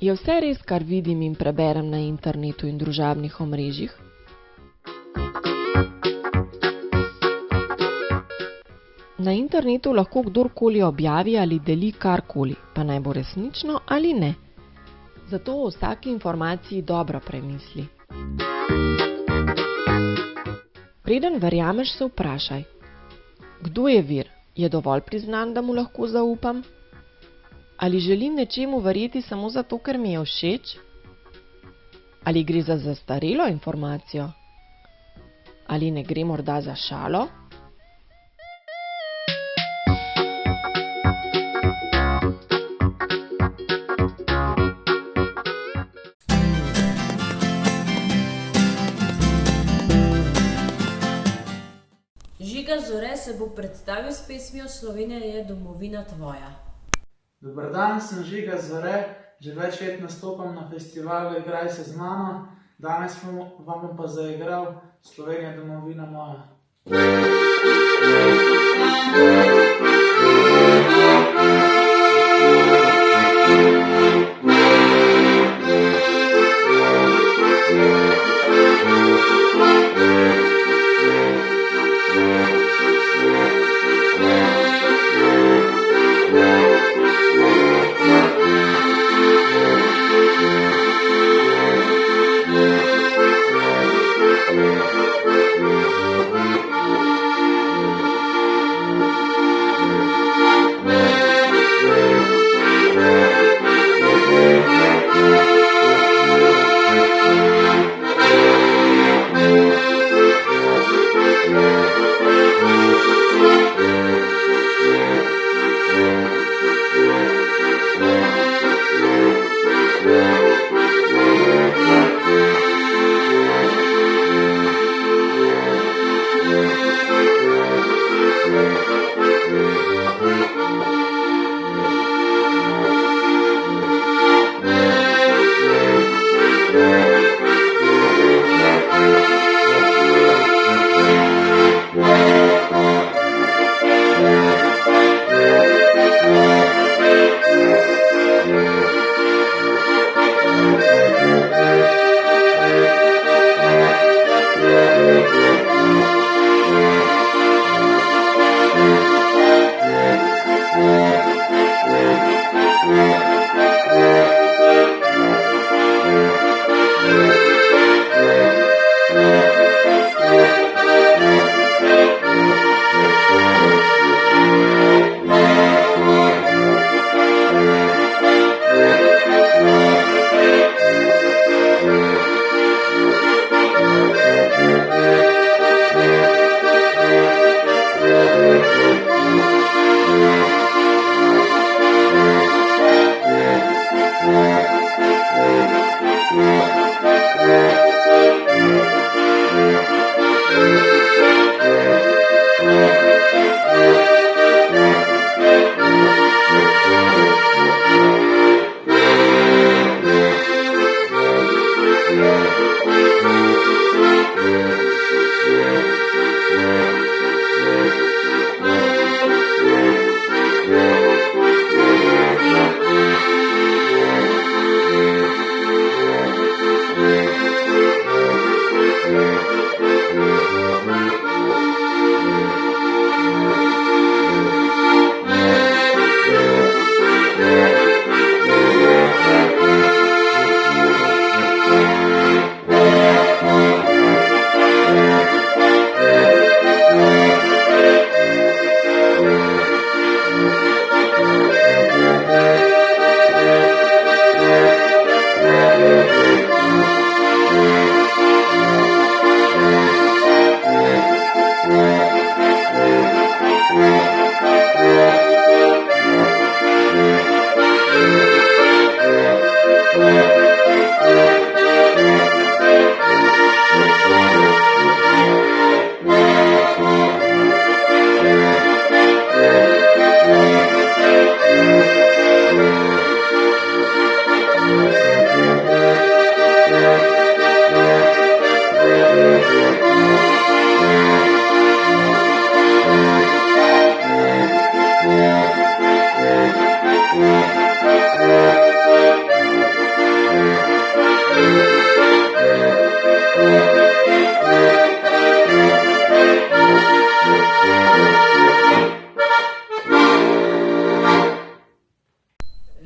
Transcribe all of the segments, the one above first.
Je vse res, kar vidim in preberem na internetu in družabnih omrežjih? Na internetu lahko kdorkoli objavi ali deli karkoli, pa naj bo resnično ali ne. Zato o vsaki informaciji dobro premisli. Preden verjameš, se vprašaj, kdo je vir? Je dovolj priznan, da mu lahko zaupam? Ali želim nečemu verjeti samo zato, ker mi je všeč? Ali gre za zastarelo informacijo? Ali ne gre morda za šalo? Žiga Zore se bo predstavil s pesmijo Slovenija je domovina tvoja. Dober dan, sem Žiga Zore, že več let nastopam na festivalu Igraj se z mano, danes vam bom pa zaigral Slovenija domovina moja.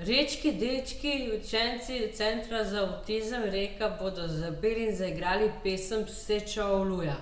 Rečki dečki, učenci Centra za avtizem Reka bodo zapeli in zaigrali pesem Seča oluja.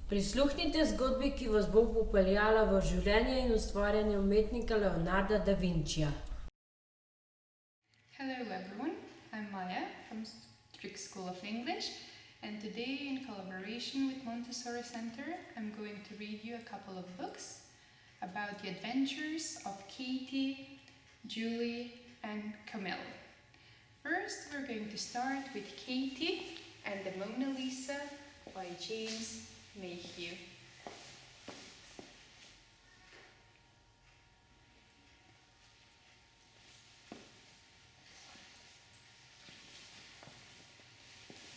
Prisluhnite zgodbi, ki vas bo popeljala v življenje in ustvarjanje umetnika Leonarda da Vincija. Hello everyone, I'm Maya from Strick School of English, and today in collaboration with Montessori Center I'm going to read you a couple of books about the adventures of Katie, Julie and Camille. First we're going to start with Katie and the Mona Lisa by James Mayhew.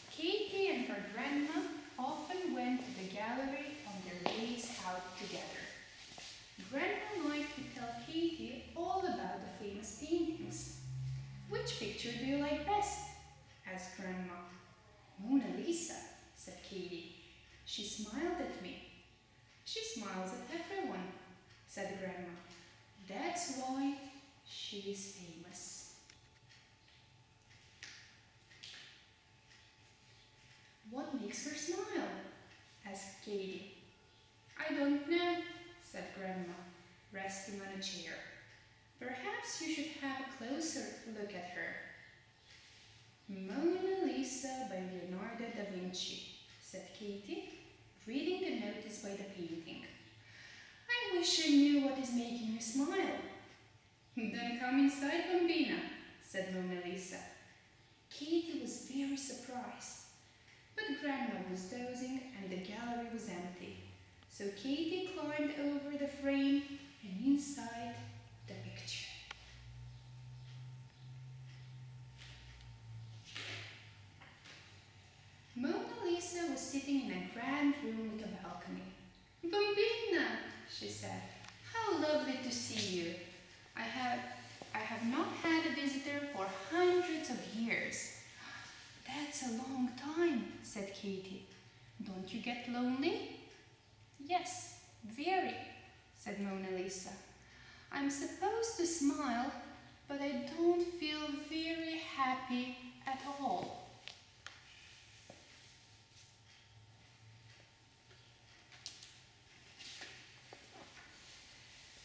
Katie and her grandma often went to the gallery on their days out together. Grandma liked to tell Katie all about the famous paintings. "Which picture do you like best?" asked Grandma. "Mona Lisa," said Katie. She smiled at me. "She smiles at everyone," said Grandma. "That's why she is famous." "What makes her smile?" asked Katie. "I don't know," said Grandma, resting on a chair. "Perhaps you should have a closer look at her." "Mona Lisa by Leonardo da Vinci," said Katie, reading the notice by the painting. "I wish I knew what is making you smile." "Then come inside, Bambina," said Mona Lisa. Katie was very surprised, but Grandma was dozing and the gallery was empty. So Katie climbed over the frame, and inside sitting in a grand room with a balcony. "Bambina," she said, "how lovely to see you. I have not had a visitor for hundreds of years." "That's a long time," said Katie. "Don't you get lonely?" "Yes, very," said Mona Lisa. "I'm supposed to smile, but I don't feel very happy at all."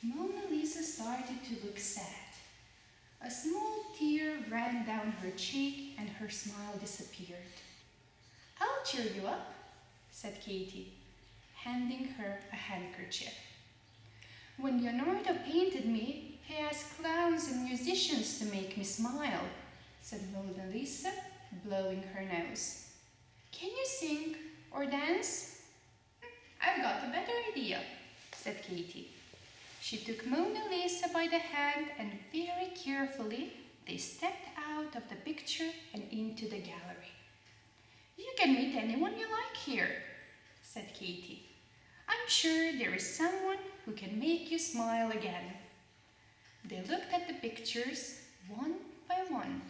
Mona Lisa started to look sad. A small tear ran down her cheek and her smile disappeared. "I'll cheer you up," said Katie, handing her a handkerchief. "When Leonardo painted me, he asked clowns and musicians to make me smile," said Mona Lisa, blowing her nose. "Can you sing or dance?" "I've got a better idea," said Katie. She took Mona Lisa by the hand and very carefully they stepped out of the picture and into the gallery. "You can meet anyone you like here," said Katie. "I'm sure there is someone who can make you smile again." They looked at the pictures one by one.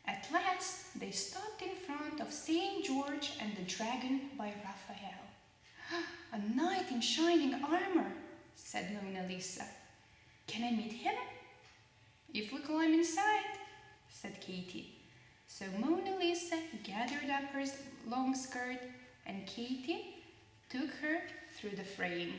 At last, they stopped in front of St. George and the Dragon by Raphael. "A knight in shining armor," said Mona Lisa. "Can I meet him?" "If we climb inside," said Katie. So Mona Lisa gathered up her long skirt and Katie took her through the frame.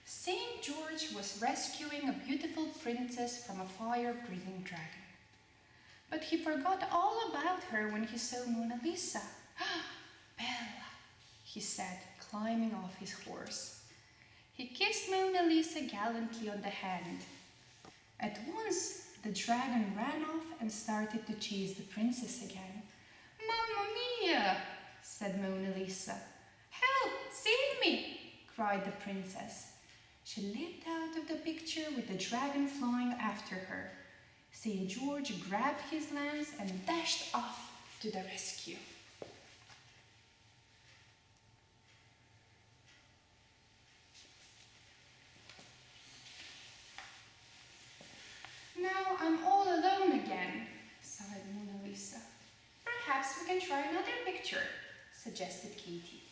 St. George was rescuing a beautiful princess from a fire-breathing dragon. But he forgot all about her when he saw Mona Lisa. "Bella," he said, climbing off his horse. He kissed Mona Lisa gallantly on the hand. At once, the dragon ran off and started to chase the princess again. "Mamma mia!" said Mona Lisa. "Help! Save me!" cried the princess. She leapt out of the picture with the dragon flying after her. St. George grabbed his lance and dashed off to the rescue. "Now I'm all alone again," sighed Mona Lisa. "Perhaps we can try another picture," suggested Katie.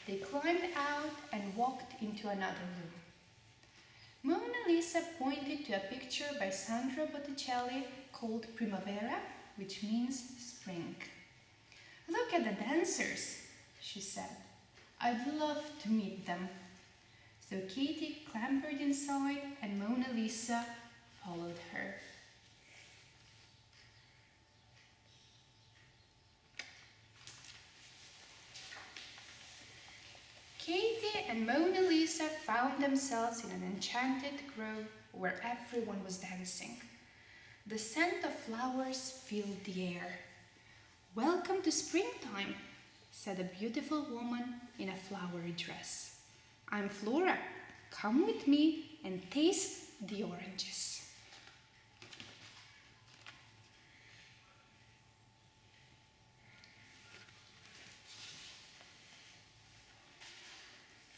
They climbed out and walked into another room. Mona Lisa pointed to a picture by Sandro Botticelli called Primavera, which means spring. "Look at the dancers," she said. "I'd love to meet them." So Katie clambered inside and Mona Lisa followed her. Katie and Mona Lisa found themselves in an enchanted grove where everyone was dancing. The scent of flowers filled the air. "Welcome to springtime," said a beautiful woman in a flowery dress. "I'm Flora. Come with me and taste the oranges."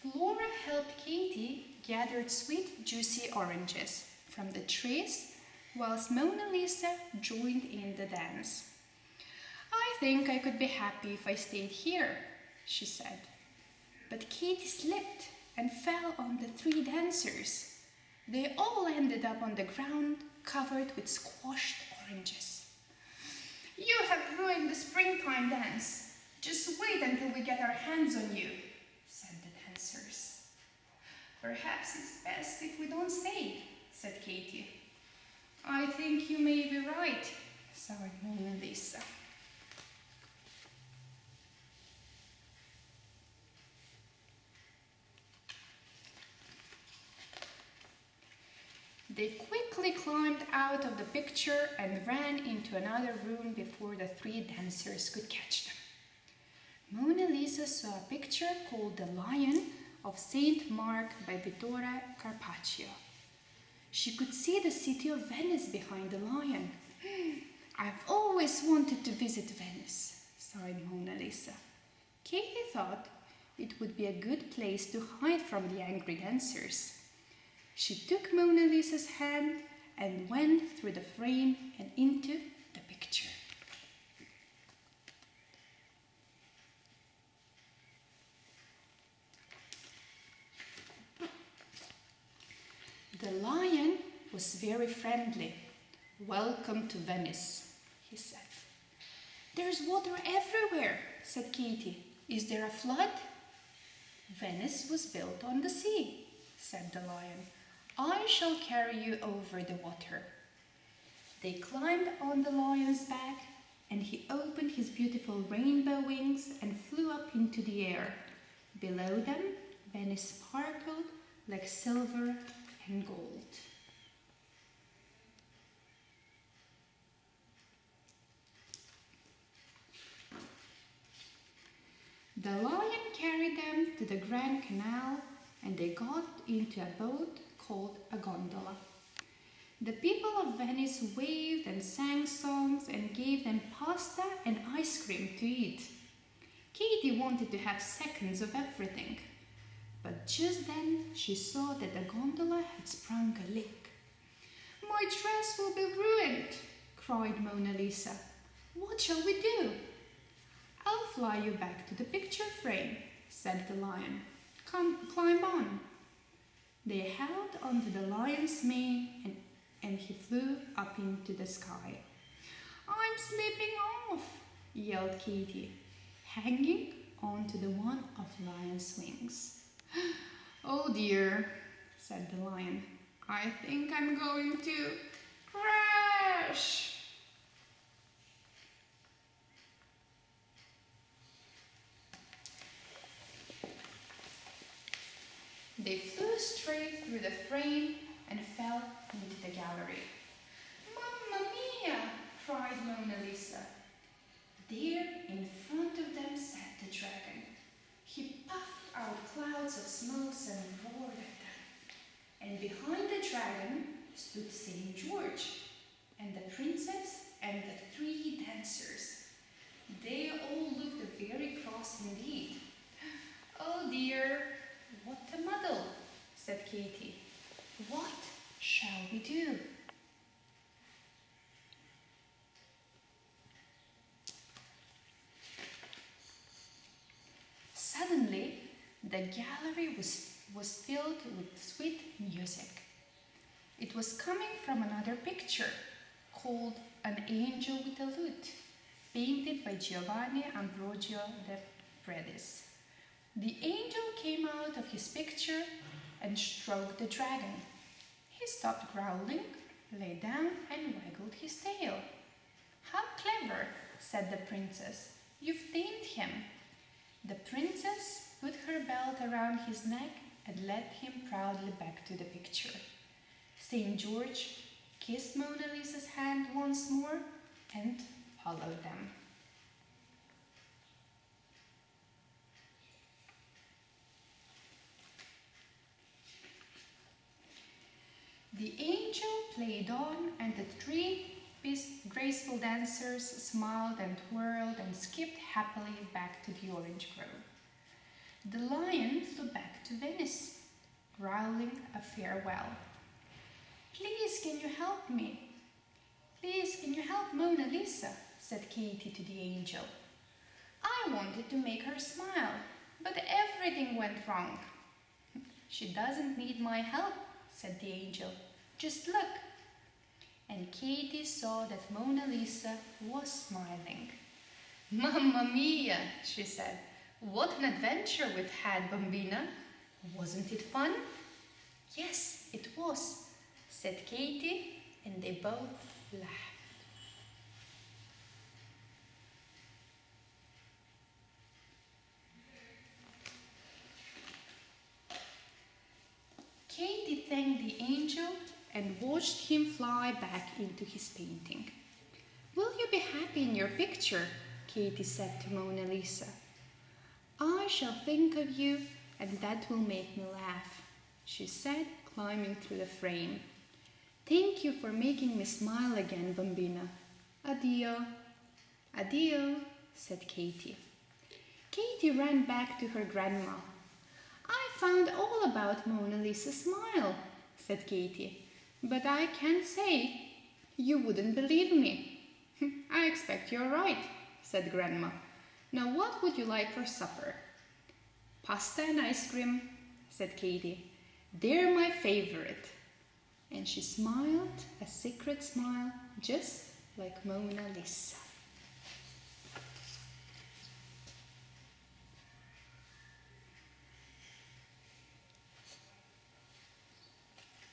Flora helped Katie gather sweet, juicy oranges from the trees, whilst Mona Lisa joined in the dance. "I think I could be happy if I stayed here," she said. But Katie slipped and fell on the three dancers. They all ended up on the ground, covered with squashed oranges. "You have ruined the springtime dance. Just wait until we get our hands on you," said the dancers. "Perhaps it's best if we don't stay," said Katie. "I think you may be right," sighed Mona Lisa. They quickly climbed out of the picture and ran into another room before the three dancers could catch them. Mona Lisa saw a picture called The Lion of Saint Mark by Vittorio Carpaccio. She could see the city of Venice behind the lion. I've always wanted to visit Venice, sighed Mona Lisa. Katie thought it would be a good place to hide from the angry dancers. She took Mona Lisa's hand and went through the frame and into the picture. The lion was very friendly. "Welcome to Venice," he said. "There's water everywhere," said Katie. "Is there a flood?" "Venice was built on the sea," said the lion. "I shall carry you over the water." They climbed on the lion's back, and he opened his beautiful rainbow wings and flew up into the air. Below them, Venice sparkled like silver and gold. The lion carried them to the Grand Canal, and they got into a boat called a gondola. The people of Venice waved and sang songs and gave them pasta and ice cream to eat. Katie wanted to have seconds of everything, but just then she saw that the gondola had sprung a leak. "My dress will be ruined," cried Mona Lisa. "What shall we do?" "I'll fly you back to the picture frame," said the lion. "Come, climb on." They held onto the lion's mane and he flew up into the sky. "I'm slipping off," yelled Katie, hanging onto the one of Lion's wings. "Oh dear," said the lion. "I think I'm going to crash." They flew straight through the frame and fell into the gallery. "Mamma mia!" cried Mona Lisa. There in front of them sat the dragon. He puffed out clouds of smoke and roared at them. And behind the dragon stood St. George and the princess and the 3 dancers. They all looked very cross indeed. "Oh dear, what a muddle," said Katie. "What shall we do?" Suddenly, the gallery was filled with sweet music. It was coming from another picture called An Angel with a Lute, painted by Giovanni Ambrogio de Predis. The angel came out of his picture and stroked the dragon. He stopped growling, lay down and waggled his tail. "How clever," said the princess. "You've tamed him." The princess put her belt around his neck and led him proudly back to the picture. St. George kissed Mona Lisa's hand once more and followed them. The angel played on, and the 3 graceful dancers smiled and twirled and skipped happily back to the orange grove. The lion flew back to Venice, growling a farewell. "Please, can you help me? Please, can you help Mona Lisa?" said Katie to the angel. "I wanted to make her smile, but everything went wrong." "She doesn't need my help," said the angel. "Just look." And Katie saw that Mona Lisa was smiling. "Mamma mia," she said. "What an adventure we've had, Bambina. Wasn't it fun?" "Yes, it was," said Katie, and they both laughed. Katie thanked the angel and watched him fly back into his painting. "Will you be happy in your picture?" Katie said to Mona Lisa. "I shall think of you, and that will make me laugh," she said, climbing through the frame. Thank you for making me smile again, Bambina. Addio. Addio, said Katie. Katie ran back to her grandma. I found all about Mona Lisa's smile, said Katie, but I can't say. You wouldn't believe me. I expect you're right, said Grandma. Now what would you like for supper? Pasta and ice cream, said Katie. They're my favorite. And she smiled a secret smile just like Mona Lisa.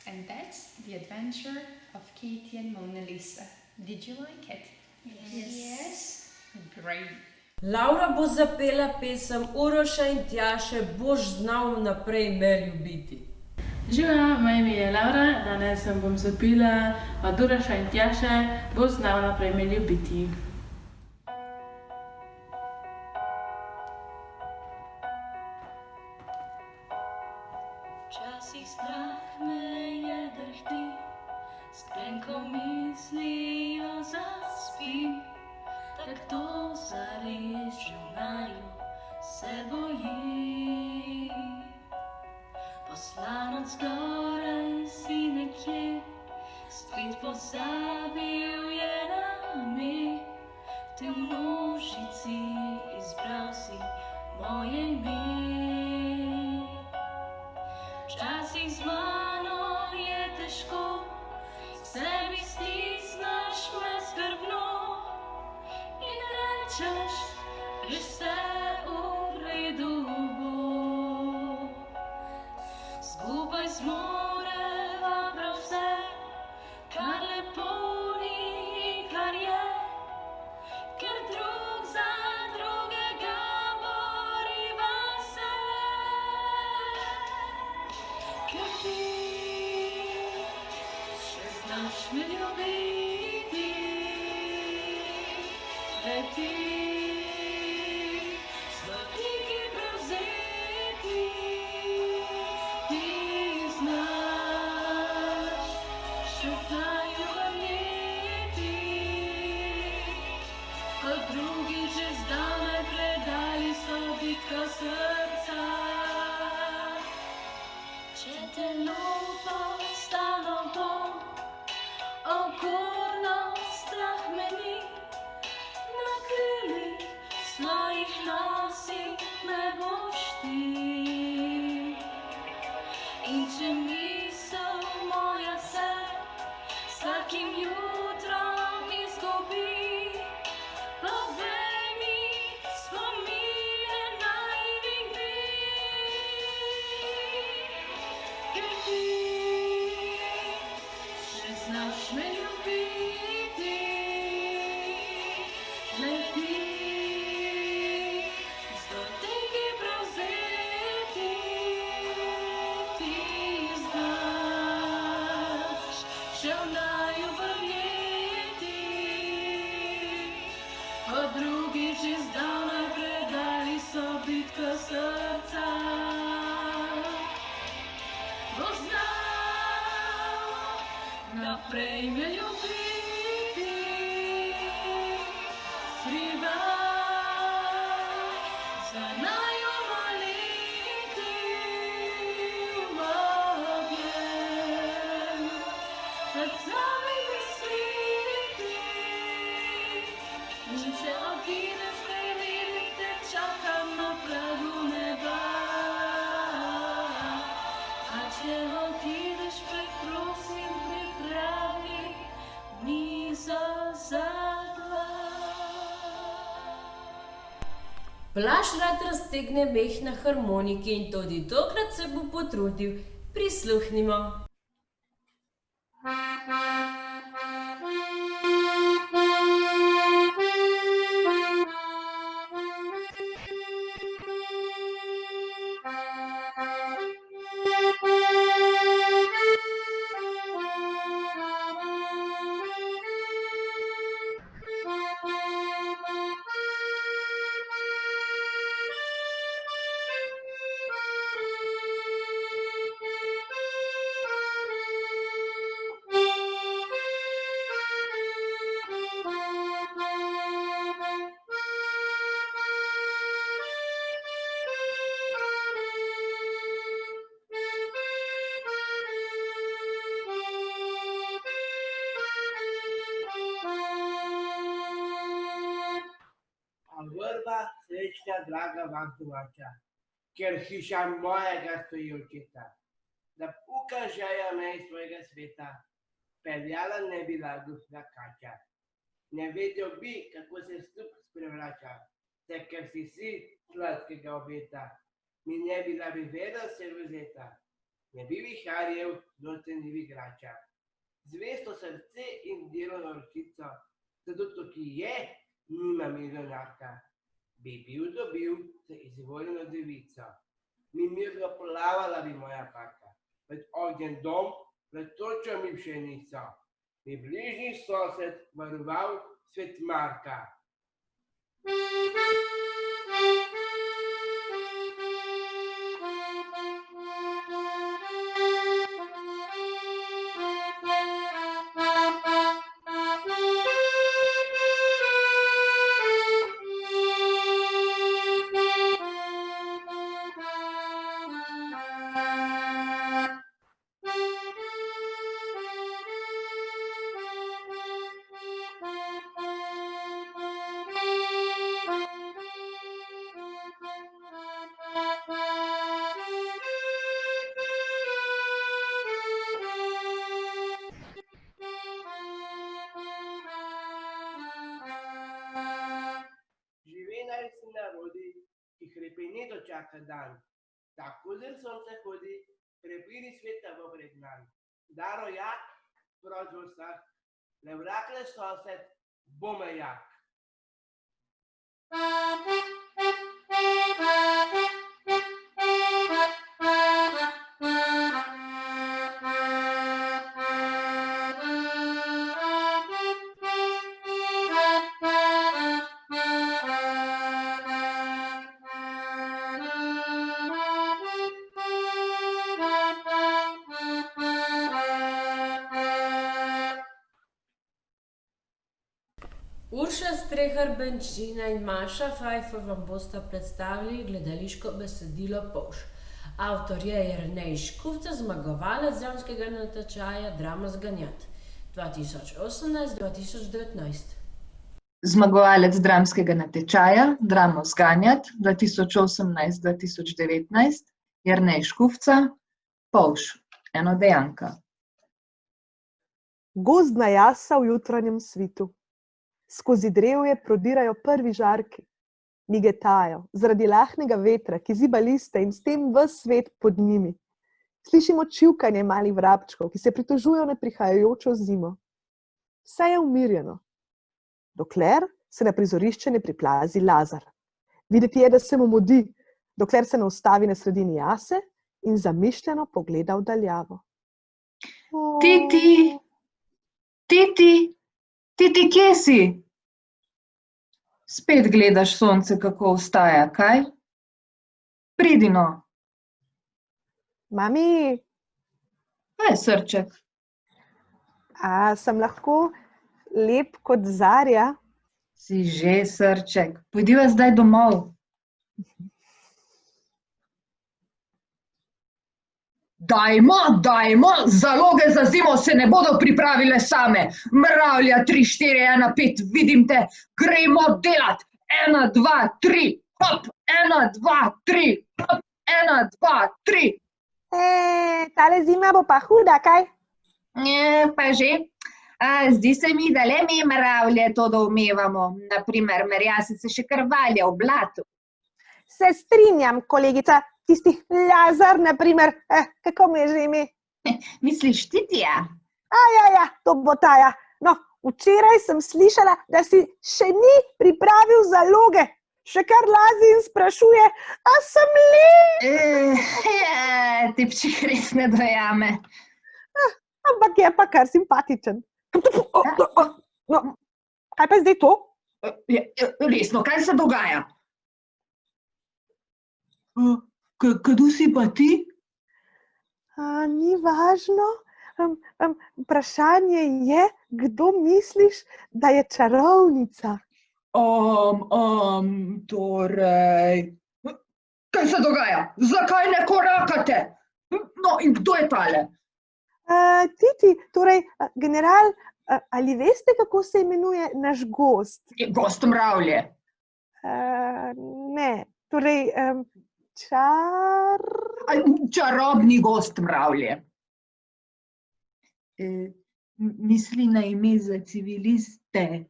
And that's the adventure of Katie and Mona Lisa. Did you like it? Yes. Great. Laura bo zapela pesem Uroša in Tjaše Boš znal naprej me ljubiti. Živa, moje ime je Laura, danes vam bom zapela od Uroša in Tjaše Boš znal naprej me ljubiti. Včasih strah me je drhti, s krenko mislijo zaspim, tak to zares že v naju se bojim. Poslan od zgoraj si nekje, skrit pozabil je nami, v tej množici izbral si moje ime. Včasih z mano je težko, k sebi stisneš me skrbno in rečeš, že vse v redu bo. Skupaj zmoreva prav vse, kar lepo ni in kar je, ker drug za drugega boriva se. Ker ti še znaš me ljubiti, le ti z dotiki prevzeti, ti znaš še v naju verjeti, kot drugi že zdavnaj predali so bitko srca. Če te lupa stalno bo, okorno strah me ni, na krilih svojih nosih me boš ti. In če misel moja se vsakim jutrom izgubi, povej mi spomine najnih dni. Ker ti še znaš me ljubiti, le ti z dotiki prevzeti, ti znaš še v naju verjeti, kot drugi že zdavnaj predali so bitko srca. Boš znal naprej me ljubiti, skrivaj za naju moliti, v objem nad samimi sviti. In če odideš, kaj vidim, te čakam na pragu neba. A če odideš, preprosim, pripravi mizo za dva. Blaž rad raztegne meh na harmoniki in tudi tokrat se bo potrudil. Prisluhnimo. srečna, draga vam domača, ker hiša mojega stoji očeta. Da ukažejo me iz svojega sveta, peljala ne bila dušna kača. Ne vedel bi, kako se stup sprevrača, te ker si sladkega obeta. Mi ne bila bi vedel se vzeta, ne bi viharjev, noce ni igrača. Zvesto srce in delovno ročico, zato to, ki je, nima milijonarka. Bi bil dobil za izvoljeno devico. Mi mirno plavala bi moja paka, pred ognjen dom, pred točo mi pšenico. Mi bližnji sosed varoval svet Marka. Živenar si narodi, ki hrepenito čaka dan. Tako zer sonce hodi, prepiri sveta v pregnan. Daro jak, prođo vsak, le vrakle sosed, bome jak. Urša Strehar Benčina in Maša Fajfar vam bosta predstavili gledališko besedilo Polž. Avtor je Jernej Škufca, zmagovalec dramskega natečaja Drama Zganjat 2018-2019. Zmagovalec dramskega natečaja Dramo Zganjat 2018-2019, Jernej Škufca, Polž, enodejanka. Gozdna jasa v jutranjem svitu. Skozi drevje prodirajo prvi žarki, migetajo zaradi lahnega vetra, ki ziba liste in s tem ves svet pod njimi. Slišimo čivkanje malih vrabčkov, ki se pritožujejo na prihajajočo zimo. Vse je umirjeno, dokler se na prizorišče ne priplazi Lazar. Videti je, da se mu mudi, dokler se ne ustavi na sredini jase in zamišljeno pogleda v daljavo. Titi, Titi, kje si? Spet gledaš sonce, kako vstaja, kaj? Pridi no. Mami, Kaj, srček? a sem lahko lep kot zarja? Si že, srček. Pojdiva zdaj domov. Dajmo, zaloge za zimo se ne bodo pripravile same. Mravlja 3, 4, 1, 5, vidim te, gremo delat. 1, 2, 3, hop, 1, 2, 3, hop, 1, 2, 3. Tale zima bo pa huda, kaj? Pa že. Zdi se mi, da le mi mravlje to doumevamo. Naprimer, merjasice še kar valja v blatu. Se strinjam, kolegica. Tisti Lazar, na primer, kako mu je že ime? Misliš Titija? Ja, to bo ta, ja. No, včeraj sem slišala, da si še ni pripravil zaloge. Še kar lazi in sprašuje, a sem lep? Tipček res ne dojame. Ampak je pa kar simpatičen. No, kaj pa je zdaj to? Resno, kaj se dogaja? Kdo si pa ti? Ni važno. Vprašanje je, kdo misliš, da je čarovnica? Torej... Kaj se dogaja? Zakaj ne korakate? No, in kdo je tale? Titi, torej, general, ali veste, kako se imenuje naš gost? Gost mravlje. Ne, torej, čar... Čarobni gost, mravlje. Misli na ime za civiliste.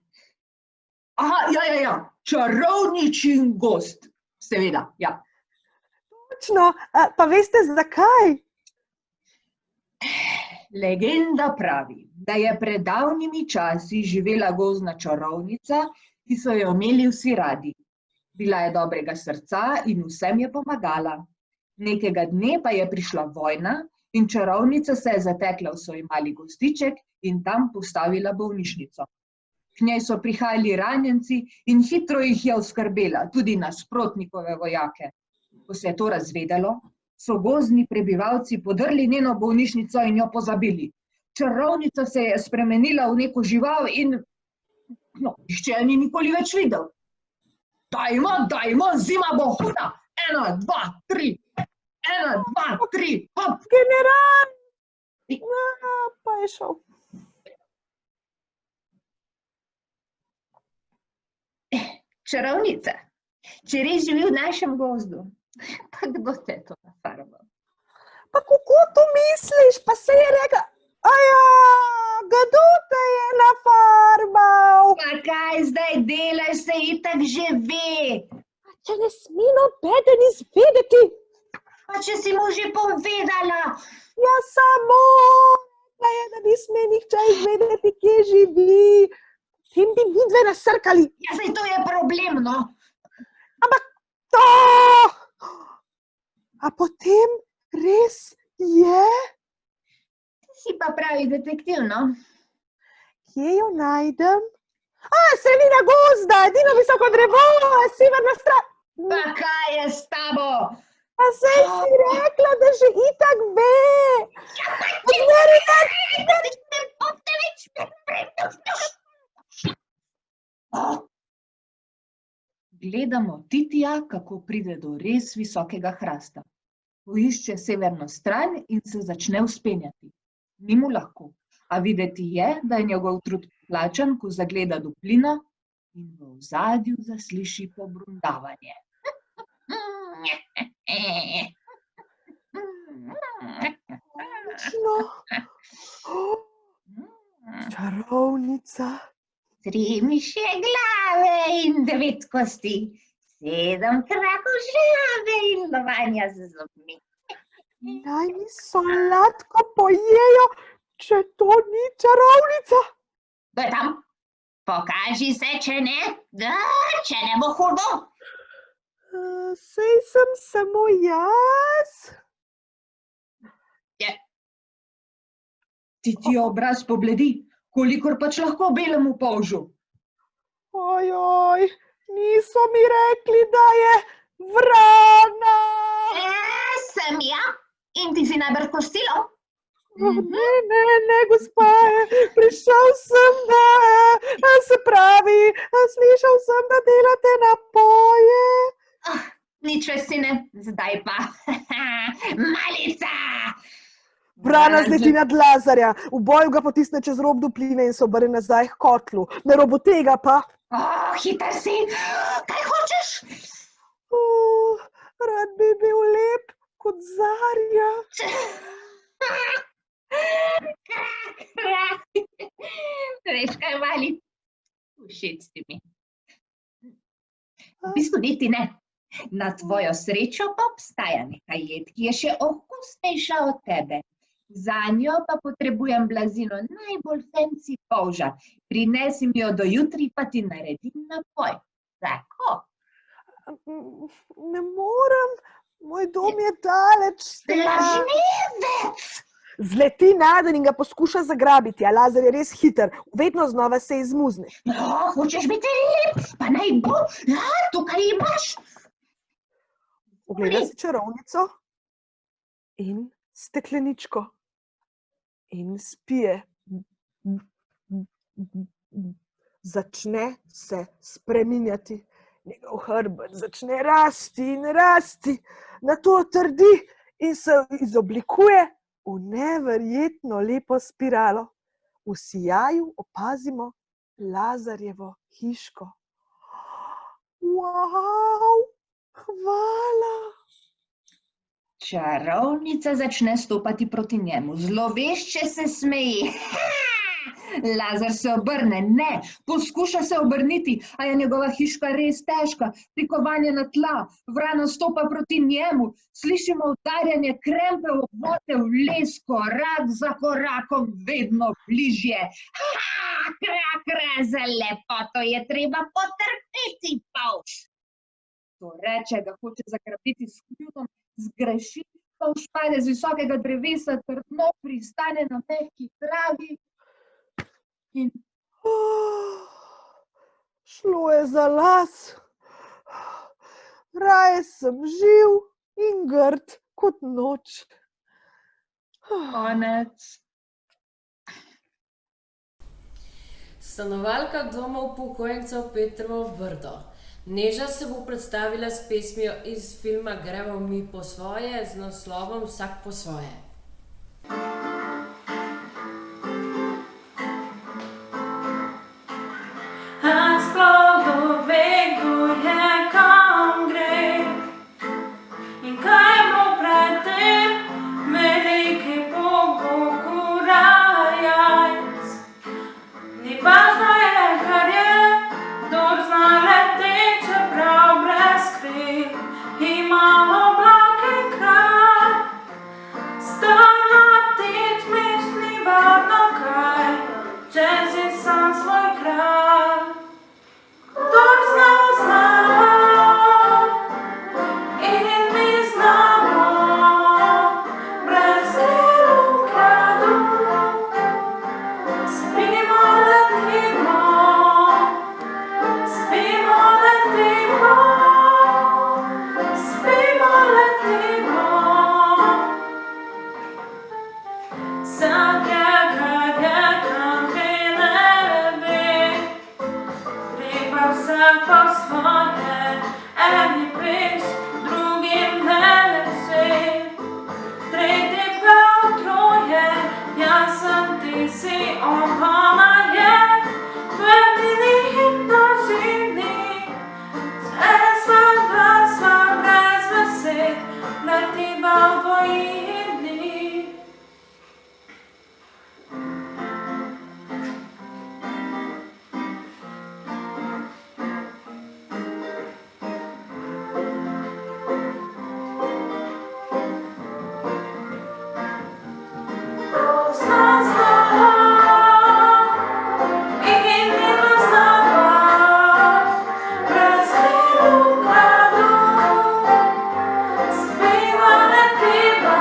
Aha, ja, čarovničin gost. Seveda, ja. Točno, pa veste zakaj? Legenda pravi, da je pred davnimi časi živela gozdna čarovnica, ki so jo imeli vsi radi. Bila je dobrega srca in vsem je pomagala. Nekega dne pa je prišla vojna in čarovnica se je zatekla v svoj mali gostiček in tam postavila bolnišnico. K njej so prihajali ranjenci in hitro jih je oskrbela, tudi nasprotnikove vojake. Ko se je to razvedelo, so gozdni prebivalci podrli njeno bolnišnico in jo pozabili. Čarovnica se je spremenila v neko žival in nihče je ni nikoli več videl. Dajmo, zima bo huda. 1, 2, 3. 1, 2, 3, hop. General! Pa je šel. Čarovnica, če res živi v našem gozdu, pa kdo te to nafarbal? Pa kako to misliš? Pa se je rekla, kdo te je nafarbal? Pa kaj zdaj delaš, se itak že ve. Če ne sme nobeden izvedeti. Pa če si mu že povedala. Ja, samo, da ne sme nihče izvedeti, kje živi. Tem bi vidve nasrkali. Ja, zdaj to je problem, no. Ampak to! A potem res je? Si pa pravi detektiv, no. Kje jo najdem? Sredina gozda, edino visoko drevo, severna stran. Pa kaj je s tabo? Pa saj si rekla, da že itak ve. Gledamo Titija, kako pride do res visokega hrasta. Poišče severno stran in se začne vzpenjati. Ni mu lahko, a videti je, da je njegov trud plačan, ko zagleda duplino in v ozadju zasliši pobrundavanje. Čarovnica. 3 mišje glave in 9 kosti, 7 krakov želave in lovanja z zobmi. Naj mi sladko pojejo, če to ni čarovnica. Kdo je tam? Pokaži se, če ne, če ne bo hudo. Sej sem samo jaz. Ti obraz pobledi, kolikor pač lahko belemu polžu. Ojoj, niso mi rekli, da je vrana. Sem ja, in ti si najbrž kosilo? Ne, gospa, prišel sem, da se pravi, slišal sem, da delate napoje. Nič več, sine, zdaj pa. Malica! Vrana zleti nad Lazarja, v boju ga potisne čez rob dupline in se obrne nazaj k kotlu. Na robu tega pa... Hiter si! Kaj hočeš? Rad bi bil lep kot Zarja. Veš kaj, Mali? Všeč si mi. V bistvu niti ne. Na tvojo srečo pa obstaja neka jed, ki je še okusnejša od tebe. Zanjo pa potrebujem blazino najbolj fancy polža. Prinesi mi jo do jutri, pa ti naredim napoj. Tako? Ne morem, moj dom je daleč. Lažnivec! Zleti naden in ga poskuša zagrabiti, a Lazar je res hiter. Vedno znova se izmuzne. Hočeš biti lep, pa naj bo. Tukaj imaš. Pogleda si čarovnico in stekleničko in spije. Začne se spreminjati. Njegov hrbet začne rasti in rasti. Nato trdi in se izoblikuje v neverjetno lepo spiralo. V sijaju opazimo Lazarjevo hiško. Wow, hvala. Čarovnica začne stopati proti njemu, zlovešče se smeji. Lazar se obrne, ne, poskuša se obrniti, a je njegova hiška res težka, prikovanje na tla, vrana stopa proti njemu, slišimo udarjanje krempe v obvote v les, korak za korakom, vedno bližje. Kra, za lepoto je treba potrpeti, Pavš. To reče, ga hoče zagrabiti s kljunom, zgreši, Pavš pade z visokega drevesa, trdno pristane na mehki travi. In Šlo je za las. Raje sem živ in grd kot noč. konec. Stanovalka doma upokojencev Petrovo Brdo. Neža se bo predstavila s pesmijo iz filma Gremo mi po svoje z naslovom Vsak po svoje. A sploh kdo ve, kdo je, kam gre in kaj je bilo pred tem, veliki pogorajajc. Ni važno je, kar je, kdor zna leteti, čeprav brez kril, ima oblake kraj. Stana ptic misli varno kaj, če si sam svoj kraj. Kdor zna, zna, in mi znamo, brez kril v gradu. Spimo, letimo, spimo, letimo, spimo, letimo. Vsak je, kar je, kam gre, ne ve. Treba vsak po svoje, eni pes, drugim ne lese. Tretji pa utroje, jaz sem, ti si, on, ona je. Vedini in dozini, ena sva, dva sva, brez besed, letiva v dvojini. Zna, zna, in midva znava, brez kril v gradu. Spiva, letiva,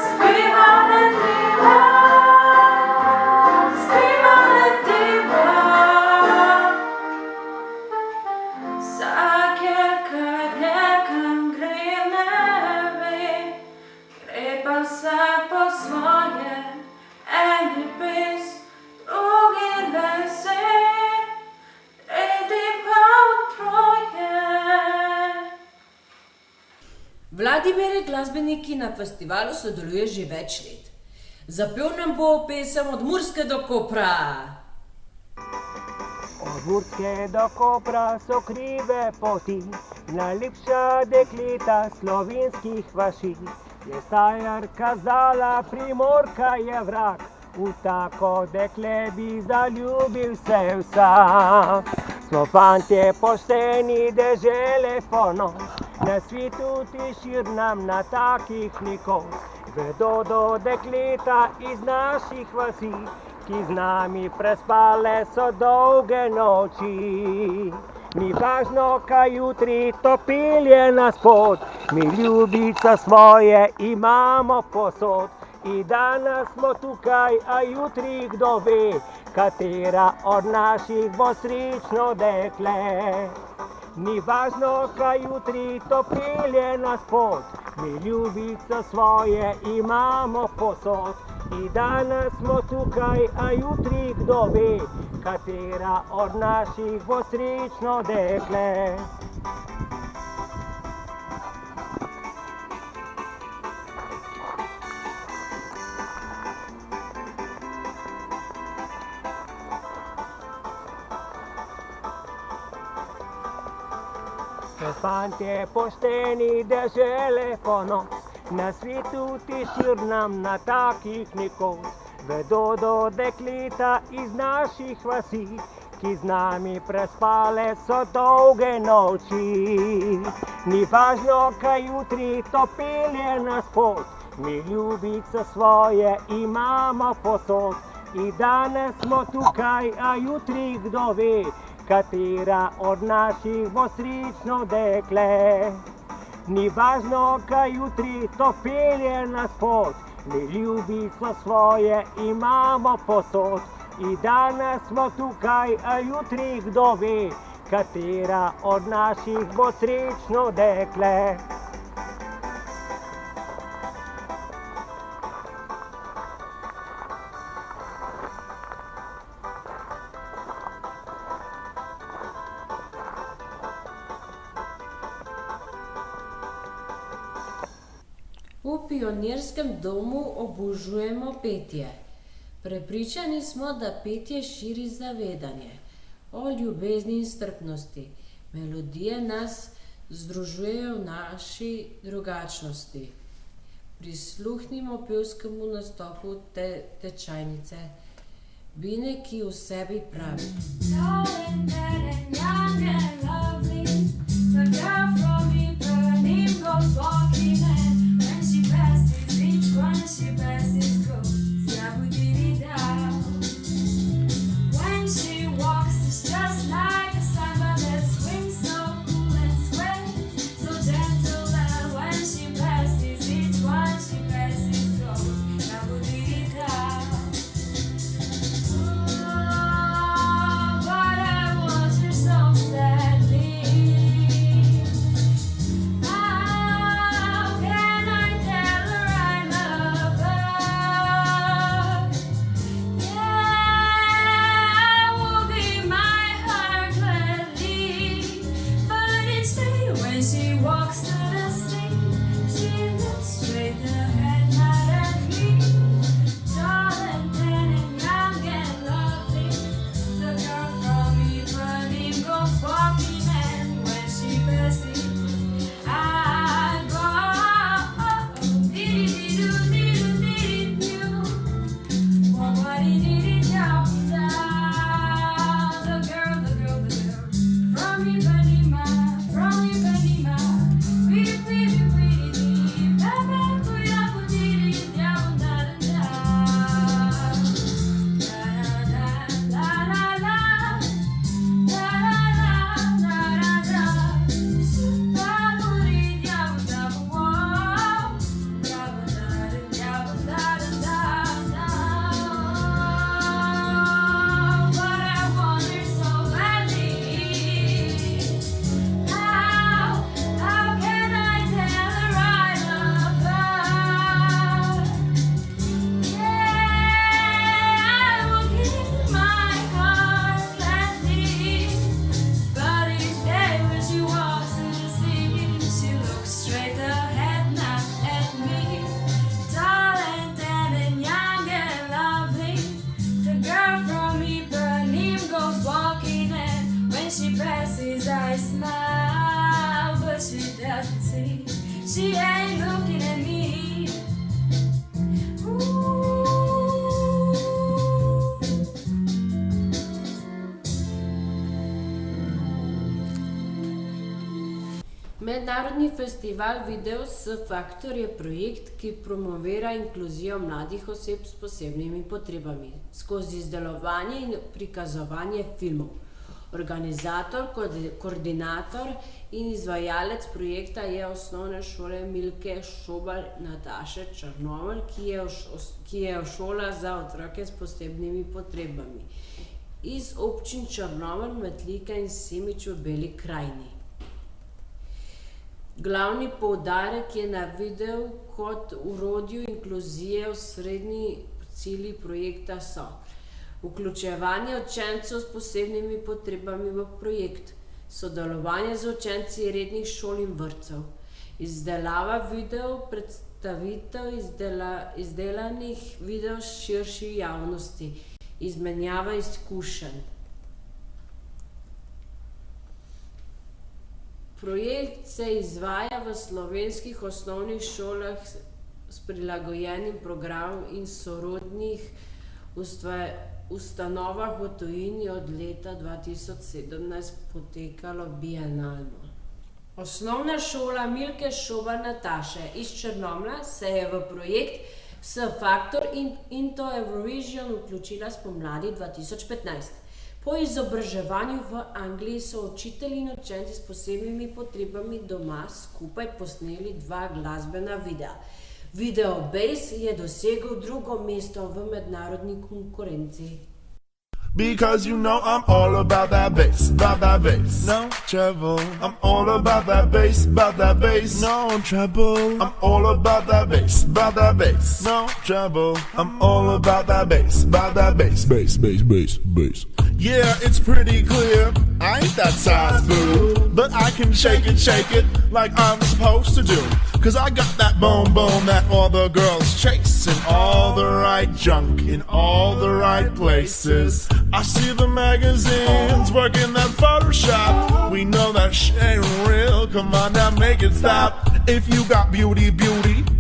spiva, letiva, spiva, letiva. Vsak je, kar je, kam gre, ne ve. Treba vsak po svoje, eni pes, drugi lese, tretji pa utroje. Vladimir je glasbenik, ki na festivalu sodeluje že več let. Zapel nam bo pesem Od Murske do Kopra. Od Murske do Kopra so krive poti, najlepša dekleta slovenskih vasi. Je Štajerka znala, Primorka je vrag, v tako dekle bi zaljubil se vsak. Smo fantje pošteni, dežele ponos, na svetu tišir nam na takih nikoli. Vedo do dekleta iz naših vasi, ki z nami prespale so dolge noči. Ni važno, kaj jutri to pelje nas pot, mi ljubica svoje imamo posod. In danes smo tukaj, a jutri kdo ve, katera od naših bo srečno dekle. Ni važno, kaj jutri to pelje nas pot, mi ljubica svoje imamo posod. In danes smo tukaj, a jutri kdo ve, katera od naših bo srečno dekle. Fantje pošteni dežele ponos, na svetu tišir nam na takih nikos. Vedo do dekleta iz naših vasi, ki z nami prespale so dolge noči. Ni važno, kaj jutri to pelje nas pot, mi ljubice svoje imamo posod. I danes smo tukaj, a jutri kdo ve, katera od naših bo srečno dekle. Ni važno, kaj jutri to pelje nas pot, mi ljubico svoje imamo posod. I danes smo tukaj, a jutri kdo ve, katera od naših bo srečno dekle. V Pionirskem domu obožujemo petje. Prepričani smo, da petje širi zavedanje o ljubezni in strpnosti. Melodije nas združujejo v naši drugačnosti. Prisluhnimo pevskemu nastopu tečajnice Bine, ki v sebi pravi. She ain't looking at me. Mednarodni festival Video S-Faktor je projekt, ki promovira inkluzijo mladih oseb s posebnimi potrebami skozi izdelovanje in prikazovanje filmov. Organizator, koordinator in izvajalec projekta je Osnovne šole Milke Šobar Nataše Črnomelj, ki je šola za otroke s posebnimi potrebami iz občin Črnomelj, Metlika in Semič v Beli krajini. Glavni poudarek je na videu kot orodju inkluzije. Osrednji cilji projekta so vključevanje učencev s posebnimi potrebami v projekt, sodelovanje z učenci rednih šol in vrtcev, izdelava videov, predstavitev izdelanih videov širši javnosti, izmenjava izkušenj. Projekt se izvaja v slovenskih osnovnih šolah s prilagojenim programom in sorodnih ustanovah v tujini od leta 2017 potekalo bienalno. Osnovna šola Milke Šoba Nataše iz Črnomlja se je v projekt S-Factor into Eurovision vključila spomladi 2015. Po izobraževanju v Angliji so učitelji in učenci s posebnimi potrebami doma skupaj posneli 2 glasbena videa. Video Bass je dosegel 2. mesto v mednarodni konkurenci. Because you know I'm all about that bass, no trouble. I'm all about that bass, no trouble. I'm all about that bass, no trouble. I'm all about that bass, bass. Yeah, it's pretty clear, I ain't that size boo, but I can shake it like I'm supposed to do. Cause I got that boom that all the girls chase, and all the right junk in all the right places. I see the magazines working that Photoshop. We know that shit ain't real, come on now make it stop. If you got beauty,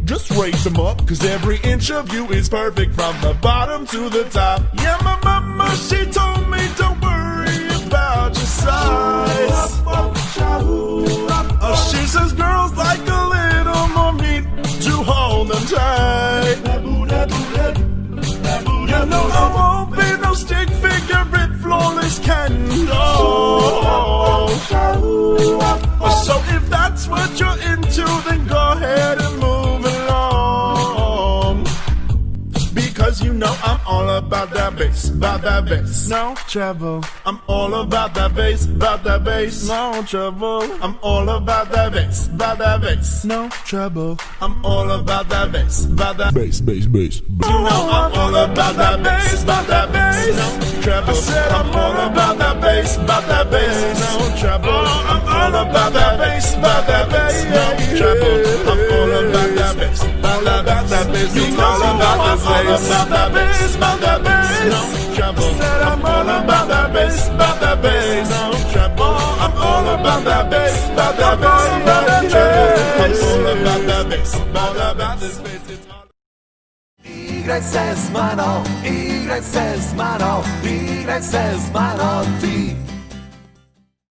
just raise them up. Cause every inch of you is perfect from the bottom to the top. Yeah, my mama, she told me don't worry about your size. She says girls like a little more meat to hold them tight. You know I won't be no stick figure, it flawless candle. So if that's what you're into, then go ahead and move along. Because you know I'm all about that bass, no trouble. I'm all about that bass, no trouble. I'm all about that bass, no trouble. I'm all about that bass, bass. You know I'm all about that bass, no trouble. I said I'm all about that bass, no trouble. I'm all about that bass, no trouble. I'm all about that bass, all about that bass. You know I'm all about that bass, no trouble. I'm all about that bass, no trouble. I'm all about that bass, no trouble. I'm all about that bass, all about this bass. Igraj se s mano, ti.